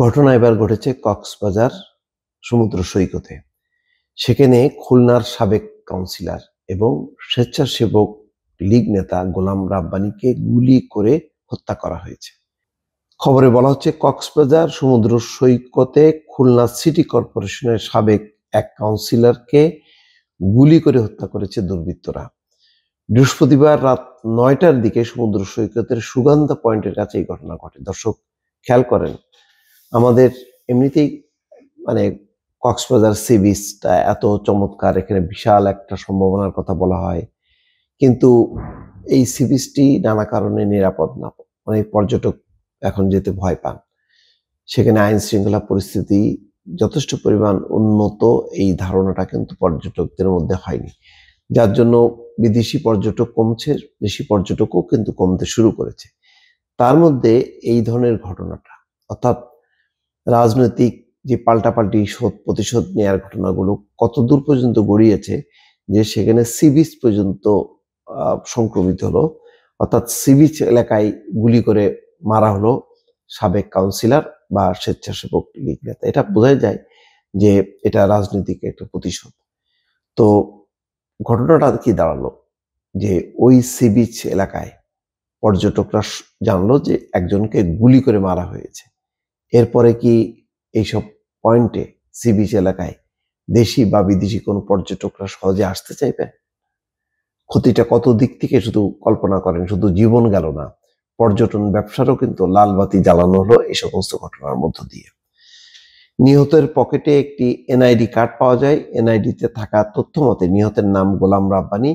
ঘটনা এবার ঘটেছে কক্সবাজার সমুদ্র সৈকতে। সেখানে খুলনার সাবেক কাউন্সিলর এবং স্বেচ্ছাসেবক লীগ নেতা গোলাম রাব্বানীকে গুলি করে হত্যা করা হয়েছে। খবরে বলা হচ্ছে কক্সবাজার সমুদ্র সৈকতে খুলনা সিটি কর্পোরেশনের সাবেক এক কাউন্সিলরকে গুলি করে হত্যা করেছে দুর্বৃত্তরা। বৃহস্পতিবার রাত 9টার দিকে সমুদ্র সৈকতের সুগন্ধা পয়েন্টের কাছে এই ঘটনা ঘটে। দর্শক খেয়াল করেন, আমাদের এমনিতেই মানে কক্সবাজার সি বিচটা এত চমৎকার, এখানে বিশাল একটা সম্ভাবনার কথা বলা হয়, কিন্তু এই সি বিচটি নানা কারণে নিরাপদ না। অনেক পর্যটক এখন যেতে ভয় পান। সেখানে আইন শৃঙ্খলা পরিস্থিতি যথেষ্ট পরিমাণ উন্নত, এই ধারণাটা কিন্তু পর্যটকদের মধ্যে হয়নি, যার জন্য বিদেশি পর্যটক কমছে, দেশি পর্যটকও কিন্তু কমতে শুরু করেছে। তার মধ্যে এই ধরনের ঘটনাটা, অর্থাৎ রাজনৈতিক যে পাল্টাপাল্টি শোধ প্রতিশোধ নেওয়ার ঘটনাগুলো কতদূর পর্যন্ত গড়িয়েছে যে সেখানে সি বিচ পর্যন্ত সংক্রমিত হলো, অর্থাৎ সি বিচ এলাকায় গুলি করে মারা হলো সাবেক কাউন্সিলর বা স্বেচ্ছাসেবক লীগ নেতা। এটা বোঝাই যায় যে এটা রাজনৈতিক একটা প্রতিশোধ। তো ঘটনাটা কি দাঁড়ালো যে ওই সি বিচ এলাকায় পর্যটকরা জানলো যে একজনকে গুলি করে মারা হয়েছে। এরপরে কি এইসব পয়েন্টে সি বিচ এলাকায় দেশি বা বিদেশি কোনো পর্যটকরা সহজে আসতে চাইবে? ক্ষতিটা কত দিক থেকে শুধু কল্পনা করেন, শুধু জীবন গেল না, পর্যটন ব্যবসারও কিন্তু লাল বাতি জ্বালানো হলো এই সমস্ত ঘটনার মধ্য দিয়ে। নিহতের পকেটে একটি এনআইডি কার্ড পাওয়া যায়। এনআইডিতে থাকা তথ্য মতে নিহতের নাম গোলাম রাব্বানী।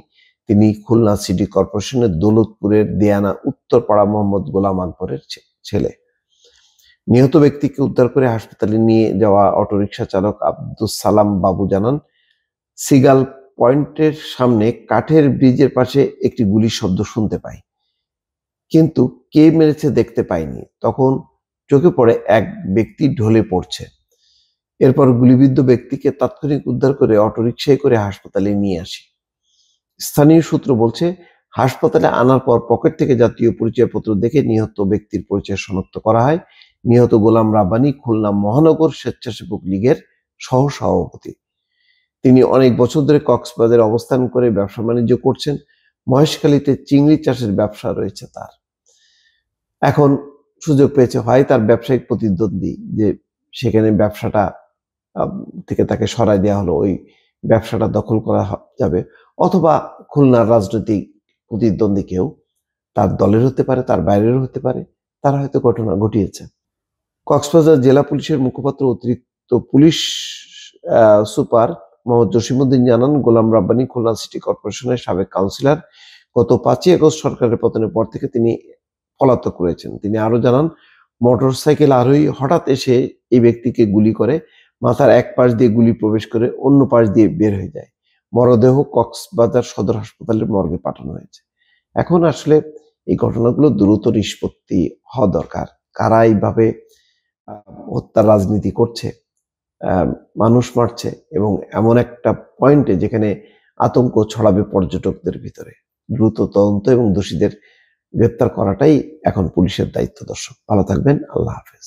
তিনি খুলনা সিটি কর্পোরেশনের দৌলতপুরের দেয়ানা উত্তরপাড়া মোহাম্মদ গোলাম আকবরের ছেলে। নিহত ব্যক্তিকে উদ্ধার করে হাসপাতালে নিয়ে যাওয়া অটোরিকশা চালক আব্দুস সালাম বাবু জানান, সিগাল পয়েন্টের সামনে কাঠের ব্রিজের পাশে একটি গুলির শব্দ শুনতে পাই, কিন্তু কে মেরেছে দেখতে পাইনি। তখন চোখে পড়ে এক ব্যক্তি ঢলে পড়ছে। এরপর গুলিবিদ্ধ ব্যক্তিকে তাৎক্ষণিক উদ্ধার করে অটোরিকশায় করে হাসপাতালে নিয়ে আসি। স্থানীয় সূত্র বলছে, হাসপাতালে আনার পর পকেট থেকে জাতীয় পরিচয়পত্র দেখে নিহত ব্যক্তির পরিচয় শনাক্ত করা হয়। নিহত গোলাম রাব্বানী খুলনা মহানগর স্বেচ্ছাসেবক লীগের সহ সভাপতি। তিনি অনেক বছর ধরে কক্সবাজারে অবস্থান করে ব্যবসা বাণিজ্য করছেন। মহেশখালীতে চিংড়ি চাষের ব্যবসা রয়েছে তার। এখন সুযোগ পেয়েছে, হয় তার ব্যবসায়িক প্রতিদ্বন্দ্বী যে সেখানে ব্যবসাটা থেকে তাকে সরাই দেওয়া হলো, ওই ব্যবসাটা দখল করা যাবে, অথবা খুলনার রাজনৈতিক প্রতিদ্বন্দ্বী কেউ, তার দলের হতে পারে, তার বাইরেরও হতে পারে, তারা হয়তো ঘটনা ঘটিয়েছে। কক্সবাজার জেলা পুলিশের মুখপাত্র অতিরিক্ত পুলিশ সুপার মোহাম্মদ জসিমউদ্দিন জানান, গোলাম রাব্বানী খুলনা সিটি কর্পোরেশনের সাবেক কাউন্সিলর। গত 5ই আগস্ট সরকারের পতনের পর থেকে তিনি পলাতক রয়েছেন। তিনি আরো জানান, মোটরসাইকেল আরোহী হঠাৎ এসে এই ব্যক্তিকে গুলি করে, মাথার এক পাশ দিয়ে গুলি প্রবেশ করে অন্য পাশ দিয়ে বের হয়ে যায়। মরদেহ কক্সবাজার সদর হাসপাতালের মর্গে পাঠানো হয়েছে। এখন আসলে এই ঘটনাগুলো দ্রুত নিষ্পত্তি হওয়া দরকার। কারা এইভাবে হত্যার রাজনীতি করছে, মানুষ মারছে, এবং এমন একটা পয়েন্টে যেখানে আতঙ্ক ছড়াবে পর্যটকদের ভিতরে, দ্রুত তদন্ত এবং দোষীদের গ্রেপ্তার করাটাই এখন পুলিশের দায়িত্ব। দর্শক ভালো থাকবেন, আল্লাহ হাফেজ।